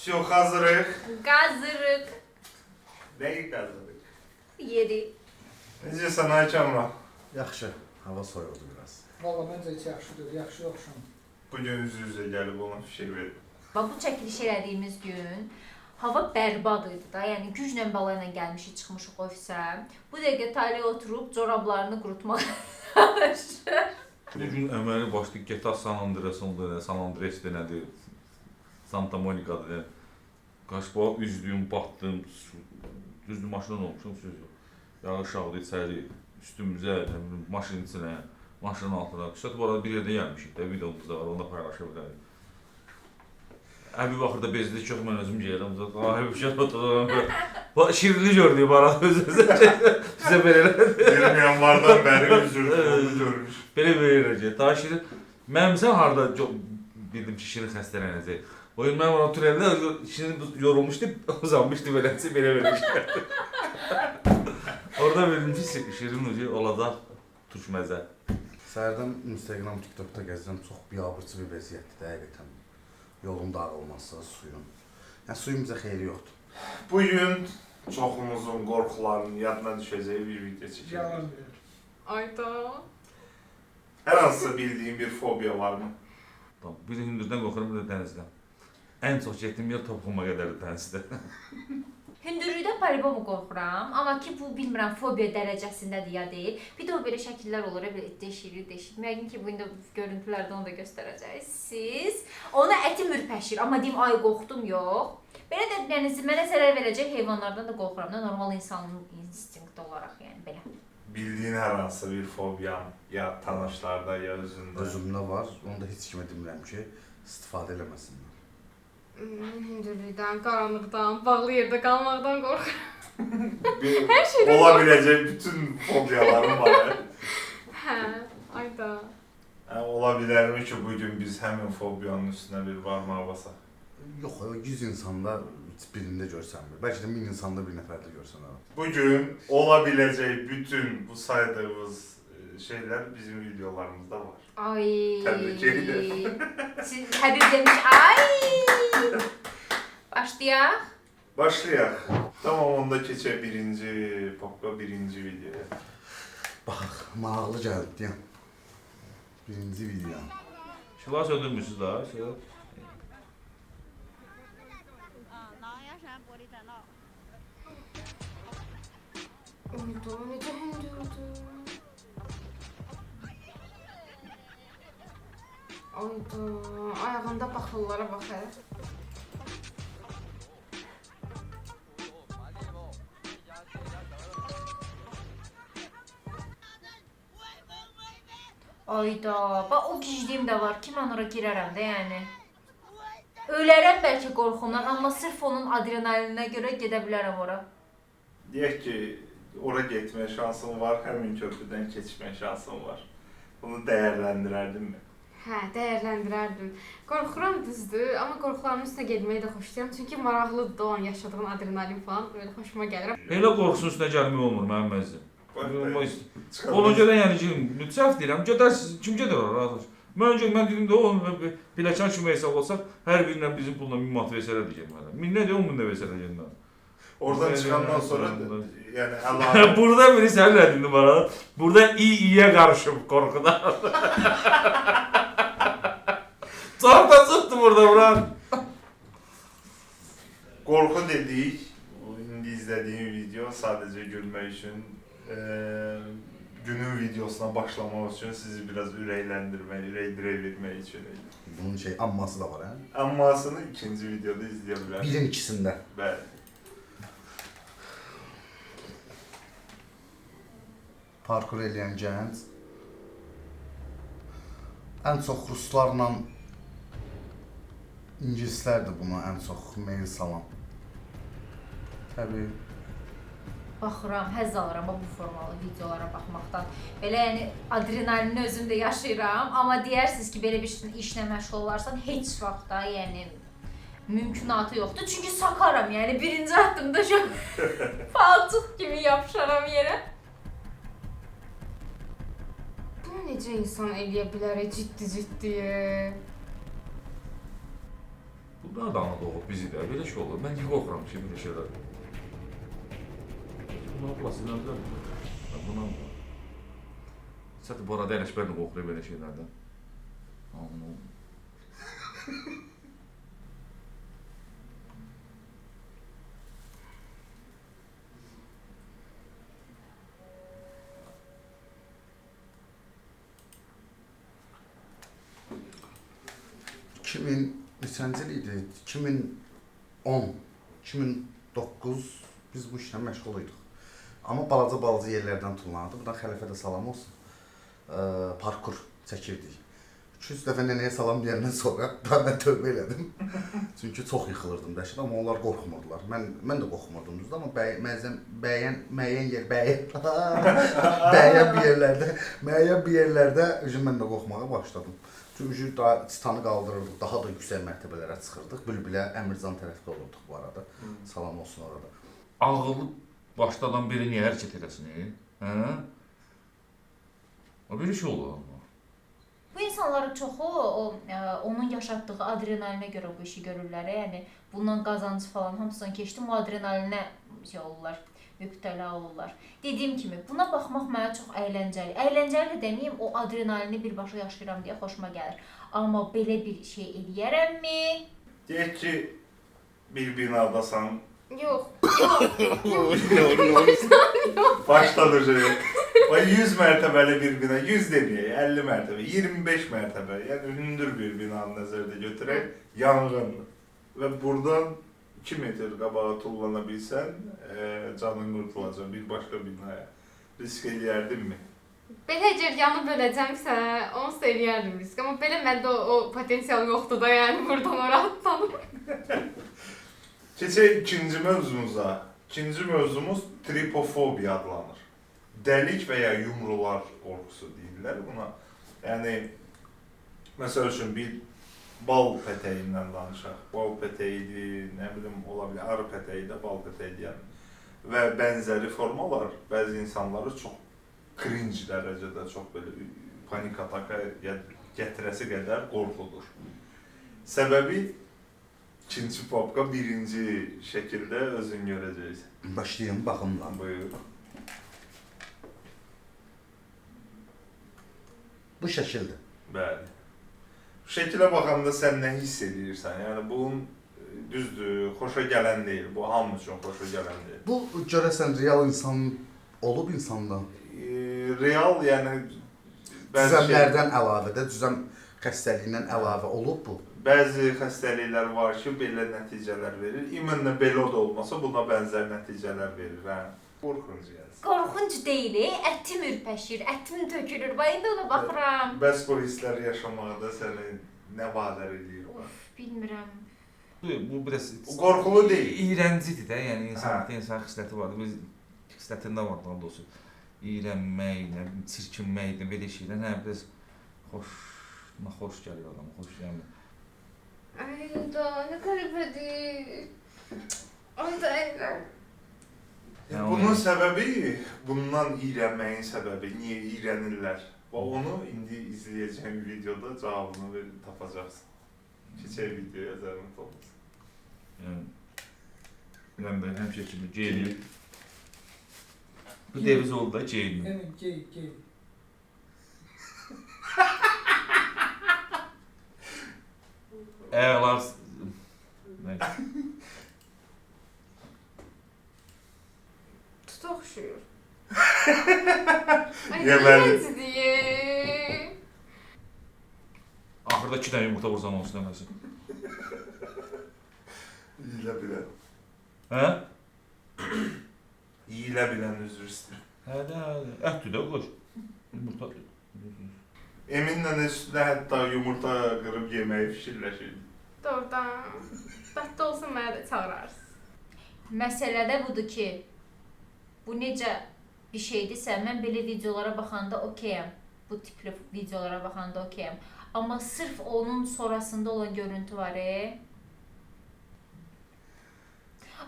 Çok hazırıq. Qazırıq. Nəyi qazırıq? Yedi. Necəsən Aykamla? Yaxşı, hava soyuqdu biraz. Valla məncə heç yaxşıdır, yaxşı yoxşun. Bugün üzü-üzə gəlib ona fikir verin. Bu çəkiliş elədiyimiz gün hava bərbad idi da, yəni güclə bala ilə gəlmişik, çıxmışıq ofisə. Bu dəqiqə Taliyə oturub corablarını qurutmağa çalışır. Bugün əməli başlayıb GTA San Andreas'ın San Andreas'də nədir? Santa Monica'da qaşbağa üzdüyüm, batdım, düzdür maşından olmuşum, söz yox. Yağış yağdı içəri, üstümüzə, maşının içinə, maşının altına. Qüsət bu arada bir yerdə gəlmişik də, videomuz da var, onu da paylaşa bilərik. Əbi baxır da bezdi, çox mən özüm gələm, Həbib şəhət otururam. Şirinli gördüyüm arada özünüzə bizə belirlədi. 20 yanvardan bəri üzürdüm, onu görmüş. Belə verirəcək. Daha Şirin, mənimsən harada bildim ki, Şirin xəstələnəcək. O gün mən ona tünəldə Şirin yorulmuşdu, uzanmışdı beləncə, belə verəcək. Orada bildim ki, Şirin ucu olacaq turşməzə. Səhərdən Instagram, TikTokda gəzirəm, çox biabırçı bir vəziyyətdir həqiqətən. Yolun dağılması, suyun. Yəni suyun bizə xeyri yoxdur. Bugün çoxumuzun qorxularının yadına düşəcəyi bir video çəkirik. Yalan deyir. Ayda. Hər hansısa bildiyin bir fobiya varmı? Bir də hündürdən qorxuram, bir də dənizdən. Ən çox getdiyim yer topuğuma qədərdir dənizdə. Hündürlükdən paribomu qorxuram, amma ki bu bilmirəm fobiya dərəcəsindədir ya deyil. Bir də o belə şəkillər olur, belə deşirir. Yəqin ki bu indi görüntülərdə onu da göstərəcəksiniz. Ona ətim ürpəşir, amma deyim ay qorxdum yox. Belə də yəni mənə zərər verəcək heyvanlardan da qorxuram da, normal insanın instinkt olaraq yəni belə. Bildiyin hər hansısa bir fobiyan ya tanışlarda ya özündə. Özümdə var, onu da heç kimə demirəm ki, istifadə eləməsinlər. Hündürlükdən, qaranlıqdan, bağlı yerdə qalmaqdan qorxuram. Hər şeydən ola biləcək bütün fobiyalarım var. Hə, ayda. Ola bilərmi ki, bugün biz həmin fobiyanın üstünə bir barmaq basaq? Yox, 100 insanda birində görsənmir. Bəlkə də 1000 insanda bir nəfərdə görsənər. Bugün ola biləcək bütün bu saydığımız şeylər bizim videolarımızda var. Ay. Təbrik edirəm. Siz Həbib demiş, ay. Başlayaq. Başlayaq. Tamam, onda keçək birinci videoya. Bax, maraqlı gəldi deyəm. Birinci video. Şılar söndürmürsünüz daha, şılar. Ayda, necə hündürdür. Ayda, ayağında baxıllara bax hələ. Ayda, bax o gicdiyim də var ki, mən ora girərəm də yəni. Ölərəm bəlkə qorxumdan, amma sırf onun adrenalinə görə gedə bilərəm ora. Deyək ki, ora getmə şansın var, həmin köprüdən keçmə şansın var. Bunu dəyərləndirərdinmi? Hə, dəyərləndirərdim. Qorxuram düzdür, amma qorxularımın üstünə getməyi də xoşlayıram. Çünki maraqlıdır da o an yaşadığım adrenalin falan, böyle xoşuma gəlir. Elə qorxusun üstünə gəlmək olmur mənim məzdim. Ona görə yəni ki, səhv deyirəm, gedərsiniz, kim gedər ora, razı olsun. Mən dedim də o, biləkan kimi hesab olsaq, hər birindən bizim pulla 1000 manat versələr deyəcəm mənə. 1000 nədir, 10.000 də versələr deyəcəm. Oradan çıxandan sonra, yəni əlavə... Burada biri sən nədin numara? Burada iyiyə qarışıb qorxudan. Çox da çıxdı burada, Buran. Qorxu dedik, indi izlədiyim video sadəcə gülmək üçün, günün videosuna başlamaq üçün sizi biraz ürəkləndirmək, ürək-dirək vermək üçün idi. Bunun amması da var, hə? Ammasını ikinci videoda izləyə bilərsiniz. Birin ikisində. Bəli. Parkur eləyən gənc. Ən çox ruslarla ingilislərdir buna ən çox meyil salan. Təbii. Baxıram, həzz alıram bu formalı videolara baxmaqdan. Belə yəni adrenalini özüm də yaşayıram, amma deyərsiniz ki, belə bir işlə məşğul olarsan, heç vaxt da yəni mümkünatı yoxdur. Çünki sakaram, yəni birinci addımda şu palçıq kimi yapışaram yerə. Bunu necə insan eləyə bilər, ciddi. Bunlar da ana doğub bizi də. Belə şey olur. Mən niyə qorxuram ki, belə şeylər? Buna plastiklərdən. Buna Səhət bu arada əyləşbərlə qorxuyor belə şeylərdən. Anladım. Neçənci il idi? 2010, 2009 biz bu işlə məşğul idik. Amma balaca yerlərdən tullanırdı. Buradan Xəlifə də salam olsun. Parkur çəkirdik. 200 dəfə nənəyə salam deyəndən sonra mən tövbə elədim. Çünki çox yıxılırdım dəhşət, amma onlar qorxmurdular. Mən də qorxmurdum düzdür, amma müəyyən bir yerlərdə mən də qorxmağa başladım. Çünki daha Titanı qaldırırdıq, daha da yüksək mərtəbələrə çıxırdıq. Bülbülə, Əmircan tərəfdə olurduq bu arada. Salam olsun orada. Ağıllı başladan biri niyə hərəkət eləsin? Hə? O bir şey olur amma. Bu insanların çoxu onun yaşatdığı adrenalinə görə bu işi görürlər. Yəni bundan qazancı falan hamısından keçdi, bu adrenalinə şey olurlar, mübtəla olurlar. Dediyim kimi, buna baxmaq mənə çox əyləncəli. Əyləncəli də deməyim, o adrenalini birbaşa yaşayıram deyə xoşuma gəlir. Amma belə bir şey eləyərəmmi? Deyək ki, bir binadasan. Yox. Başladı şey. O 100 mərtəbəli bir bina, 100 deməyək, 50 mərtəbə, 25 mərtəbə, yəni hündür bir binanı nəzərdə götürək, yanğın. Və buradan 2 metr qabağa tullana bilsən, canın qurtulacaq bir başqa binaya. Risk eləyərdinmi? Belə əgər yanıb öləcəmsə, onu da eləyərdim risk. Amma belə məndə o potensial yoxdur da, yəni buradan ora atlanım. Keçək ikinci mövzumuza. İkinci mövzumuz tripofobiya adlanır. Dəlik və ya yumrular qorxusu deyirlər buna. Yəni, məsəl üçün bir bal pətəyindən danışaq. Bal pətəyidir, nə bilim, ola bilər, arı pətəyi də bal pətəyi deyən. Və bənzəri formalar bəzi insanları çox cringe dərəcədə, çox belə panik ataka gətirəsi qədər qorxudur. Səbəbi ikinci popqa birinci şəkildə özün görəcəksən. Başlayayım baxımla. Buyur. Bu şəkildir. Bəli. Şəkilə baxanda sən nə hiss edirsən? Yəni bunun düzdür, xoşa gələn deyil. Bu hamı üçün xoşa gələn deyil. Bu görəsən real insan olub insanda? Real, yəni Düzəmlərdən əlavə də, düzəm xəstəliyindən əlavə olub bu. Bəzi xəstəliklər var ki, belə nəticələr verir. İmенно belə də olmasa buna bənzər nəticələr verir. Hə. Qorxunc yəni. Qorxunc deyil, ətim ürpəşir, ətim tökülür. Bax, indi ona baxıram. Bəs bu hissləri yaşamaqda səni nə vadar edir? Of, bilmirəm. Bu biraz qorxulu deyil. İğrəncidir də, yəni insan xisləti var. Biz xislətində var daha doğrusu. İğrənmək, nə bilim, çirkinmək, belə şeylər, nə biraz xoş gəlir adama, xoş gəlmir. Ay da, nə qəribədir. Ay da, Bunun səbəbi, bundan iyrənməyin səbəbi, niyə iyrənirlər? Və onu indi izləyəcəyim videoda cavabını tapacaqsın. Keçək videoya zəhmət olmasın. Yəni, mən həmişə kimi geyiniyim. Bu deviz oldu da geyiniyim. Evet, gey. Ayaqlar... Tut oxşuyur. Ay, Yeməli. iğrəncidir. Axırda 2 dənə yumurta vursan olsun deməsin. Yiyilə bilən. Hə? Yiyilə bilən üzr istəyir. Hədə. Ətdir də qoş. Yumurta. Eminlə üstünə hətta yumurta qırıb yeməyi fikirləşirdi. Doğrudan. Bətdə olsun mənə də çağırarsın. Məsələ də budur ki, bu necə bir şeydirsə, mən belə videolara baxanda okeyəm. Bu tipli videolara baxanda okeyəm. Amma sırf onun sonrasında olan görüntü var,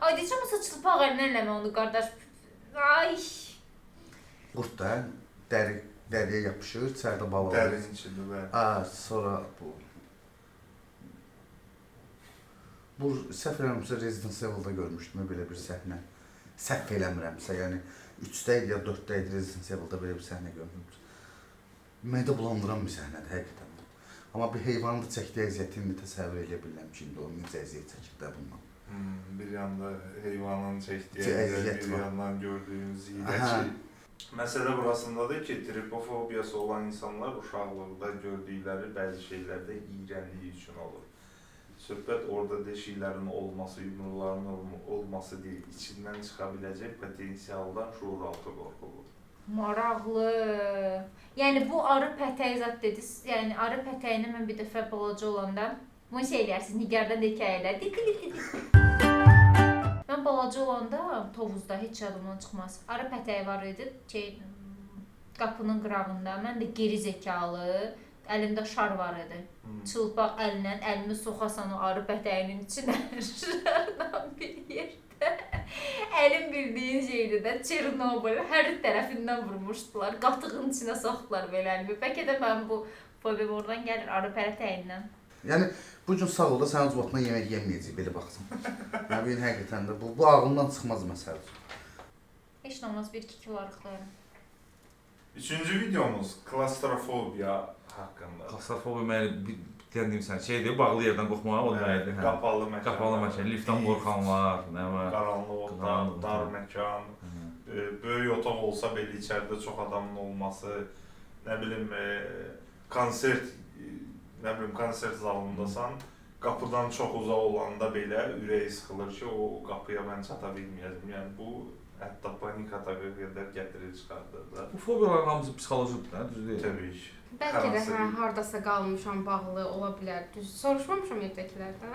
Ay, deyəcəm, saçılıb ağarına eləmə onu, qardaş. Ay. Qurt da dəriyə yapışır, içəridə bal olur. Dərin içində, bəli. Sonra bu. Bu səhv eləmirəmsə Resident Evil-da görmüşdüm belə bir səhnə. Səhv eləmirəmsə, yəni 3-də idi ya 4-də idi Resident Evil-da belə bir səhnə görmüşdüm. Mədə bulandıran bir səhnədir həqiqətən. Amma bir heyvanın da çəkdiyi əziyyətini təsəvvür edə bilmirəm ki, indi o necə əziyyət çəkir də bundan. Bir yanda heyvanın çəkdiyi Əziyyət əziyyət, bir var. yandan gördüyümüz Aha. iyrəci. Məsələ burasındadır ki, tripofobiyası olan insanlar uşaqlıqda gördükləri bəzi şeylərdə iyrəndiyi üçün olur. Söhbət orada deşiklərin olması, yumruların olması deyil, içindən çıxa biləcək potensialdan şuuraltı qorxulur. Maraqlı. Yəni bu arı pətəyi zad dediniz. Yəni arı pətəyini mən bir dəfə balaca olanda bunu şey eləyərsiniz, Nigardan da hekayələr. Mən balaca olanda Tovuzda heç yadımdan çıxmaz. Arı pətəyi var idi, qapının qırağında. Mən də geri zekalı, əlimdə şar var idi. Çılpaq əllə əlimi soxasan o arı pətəyinin içinə şarla bir yerdə. Əlim bildiyin şeydir də, Çernobıl hər tərəfindən vurmuşdular. Qatığın içinə soxdular belə əlimi. Bəlkə də mən bu fobim oradan gəlir, arı pətəyindən. Yəni bu gün sağ ol da sənin ucbatından yemək yeməyəcək belə baxsan. Yəni bu gün həqiqətən də bu ağlımdan çıxmaz məsələ. Heç nə olmaz, 1-2 kilo arıqlarım. Üçüncü videomuz klastrofobiya haqqında. Klastrofobiya məni deyim sən şeydir, bağlı yerdən qorxmağa o deməkdir. Hə. Qapalı məkan. Qapalı məkan, liftdən qorxanlar, nə var? Qaranlıq otaq, dar məkan, böyük otaq olsa belə içəridə çox adamın olması, nə bilim konsert zalındasan, qapıdan çox uzaq olanda belə ürəyi sıxılır ki, o qapıya mən çata bilməyəcəm. Yəni bu hətta panik ataka qədər gətirir çıxardır da. Bu fobiyaların hamısı psixolojidir, nə düz deyil? Təbii ki. Bəlkə də hardasa qalmışam, bağlı ola bilər. Düz soruşmamışam evdəkilərdən.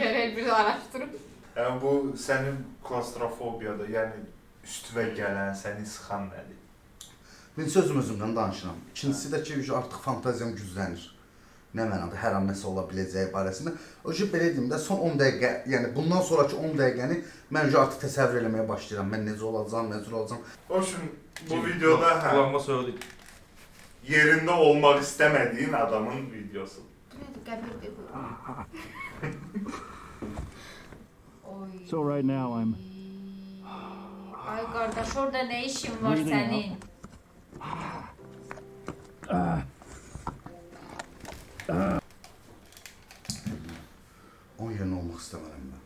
Gərək bir araşdırım. Yəni bu sənin klastrofobiyada, yəni üstünə gələn, səni sıxan nədir? Birincisi özümdən danışıram. İkincisi də ki, artıq fantaziyam güclənir. Nə mənada hər an nəsə ola biləcəyi barəsində. O ki, belə deyim də, son 10 dəqiqə, yəni bundan sonraki 10 dəqiqəni mən artıq təsəvvür eləməyə başlayıram. Mən necə olacam, necə olacam. O üçün bu videoda Kulağıma söylədik. yerində olmaq istəmədiyin adamın videosu. Qəbirdir bu. Oy. So right now I'm Ay qardaş, orada nə işin var sənin? Onun yerində olmaq istəmirəm mən.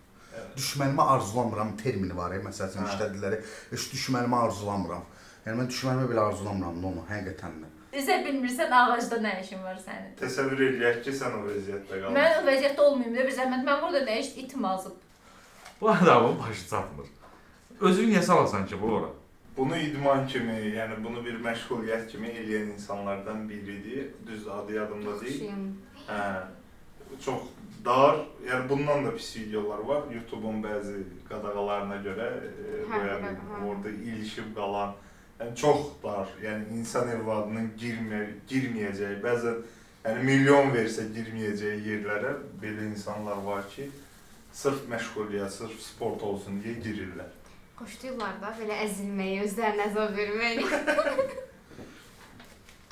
Düşmənimə arzulamıram termini var, məsələn işlədikləri. Heç düşmənimə arzulamıram. Yəni mən düşmənimə belə arzulamıram onu, həqiqətən də. Bizə bilmirsən ağacda nə işin var sənin? Təsəvvür eləyək ki, sən o vəziyyətdə qalmışsın. Mən o vəziyyətdə olmayım da bir zəhmət. Mən burada nə iş itim azıb. Bu adamın başı çatmır. Özünü niyə salasan ki bu ora? Bunu idman kimi, yəni bunu bir məşğuliyyət kimi eləyən insanlardan biridir. Düz adı yadımda deyil. Çox dar, yəni bundan da pis videolar var. YouTube-un bəzi qadağalarına görə orada ilişib qalan, yəni çox dar, yəni insan evladının girməyəcəyi, bəzən yəni milyon versə girməyəcəyi yerlərə belə insanlar var ki, sırf məşğuliyyət, sırf sport olsun deyə girirlər. Xoşlayırlar da belə əzilməyi, özlərinə əzab verməyi.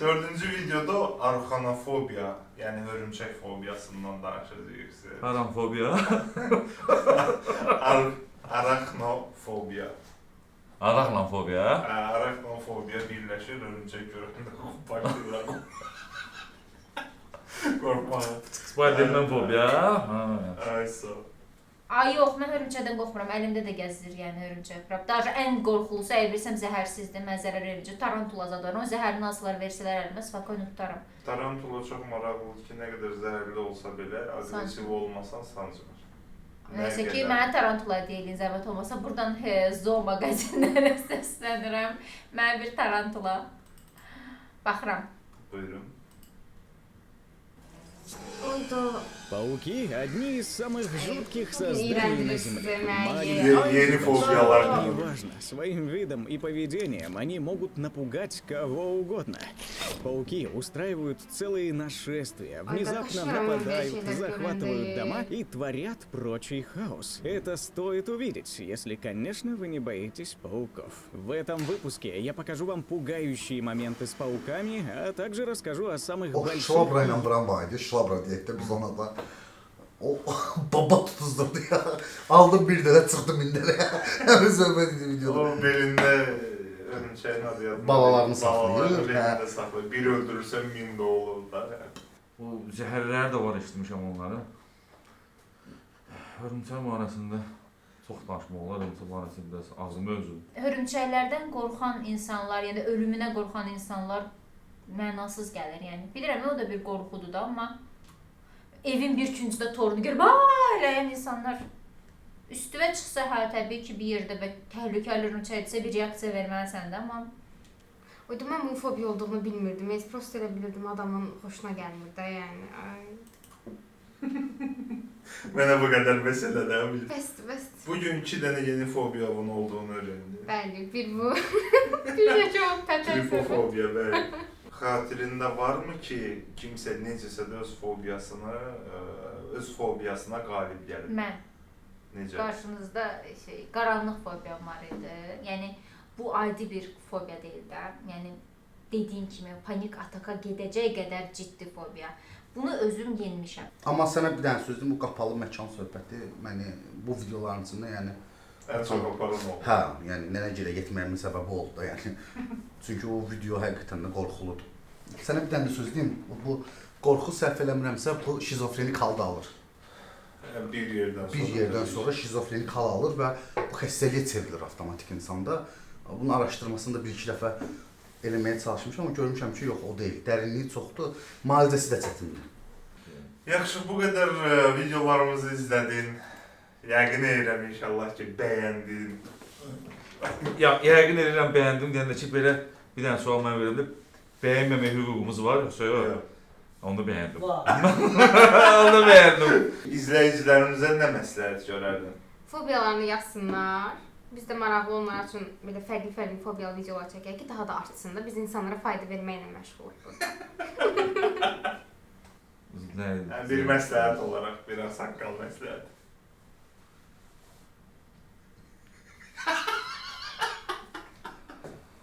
Dördüncü videoda arxanofobiya, yəni hörümçək fobiyasından danışacağıq. Haramfobiya. Arxnofobiya. Araqlanfobiya. Arxnofobiya birləşir, hörümçək görəndə başlayırlar. Qorxmağa. Spiderman fobiya. Ay sağ ol. Ay yox, mən hörümçəkdən qorxmuram. Əlimdə də gəzir, yəni hörümçək. Daha ən qorxulusu, əgər bilsəm zəhərsizdir, mən zərər verici. Tarantula zadı var. O zəhərini alsalar, verselər əlimə, spokojno tutaram. Tarantula çox maraqlıdır ki, nə qədər zəhərli olsa belə, agresiv olmasan sancmır. Nəysə ki, mənə tarantula deyilir, zəhmət olmasa. Buradan zoo mağazinlərə səslənirəm. Mənə bir tarantula. Baxıram. Buyurun. Пауки – одни из самых жутких созданий на Земле. Yeni fobiyalar. Неважно, своим видом и поведением они могут напугать кого угодно. Пауки устраивают целые нашествия, внезапно нападают, захватывают дома и творят прочий хаос. Это стоит увидеть, если, конечно, вы не боитесь пауков. В этом выпуске я покажу вам пугающие моменты с пауками, а также расскажу о самых O больших... şlabra ilə buran var idi, şlabra deyək də biz ona da. O baba tutuzdurdu ya. Aldım bir dənə çıxdım indələ. Həmin söhbət idi videoda. O belində örümçəyin adı yadımda. Balalarını saxlayır, Balalarını hə. belində saxlayır. Bir öldürürsən 1000 də olur da. Bu zəhərləri də var eşitmişəm onları. Hörümçək barəsində çox danışmaq olar, hörümçək barəsində biraz azım özüm. Hörümçəklərdən qorxan insanlar, yəni ölümünə qorxan insanlar mənasız gəlir. Yəni bilirəm, o da bir qorxudur da, amma evin bir küncündə torunu görüb eləyən insanlar üstüvə çıxsa, hə, təbii ki, bir yerdə təhlükəli hörümçəkdirsə bir reaksiya verməlisən də, amma Oydu, mən bunun fobiya olduğunu bilmirdim. Heç prosto elə bilirdim adamın xoşuna gəlmir də, yəni. Ay. Mənə bu qədər məsələ də bil. Bəsdir. Bugün 2 dənə yeni fobiyamın olduğunu öyrəndim. Bəli, bir bu. Bir də ki, o pətən səbəb. Tripofobiya, bəli. Xatirində varmı ki, kimsə necəsə də öz fobiyasına qalib gəlir? mən Necə? qarşınızda qaranlıq fobiyam var idi. Yəni bu adi bir fobiya deyil də. Yəni dediyim kimi panik ataka gedəcək qədər ciddi fobiya. Bunu özüm yenmişəm. Amma sənə bir dənə söz deyim, bu qapalı məkan söhbəti məni bu videoların içində, yəni Ən çox aparan oldu. hə, yəni nənə gilə getməyimin səbəbi oldu da, yəni. Çünki o video həqiqətən də qorxuludur. Sənə bir dənə də söz deyim, bu qorxu səhv eləmirəmsə, bu şizofrenik halda alır. Bir yerdən sonra şizofrenik hal alır və bu xəstəliyə çevrilir avtomatik insanda. Bunun araşdırmasını da bir-iki dəfə eləməyə çalışmışam, amma görmüşəm ki, yox, o deyil. Dərinliyi çoxdur, müalicəsi də çətindir. Yaxşı, bu qədər videolarımızı izlədin. Yəqin edirəm inşallah ki, bəyəndin. Ya, yəqin edirəm bəyəndim deyəndə ki, belə bir dənə sual mən verildi. Bəyənməmək hüququmuz var, yoxsa yox? Onu bəyəndim. Onu bəyəndim. İzləyicilərimizə nə məsləhət görərdin? Fobiyalarını yazsınlar. Biz də maraqlı onlar üçün belə fərqli fobiyalı videolar çəkək ki, daha da artsın da biz insanlara fayda verməklə məşğuluq. Bir məsləhət olaraq, biraz saqqal məsləhət.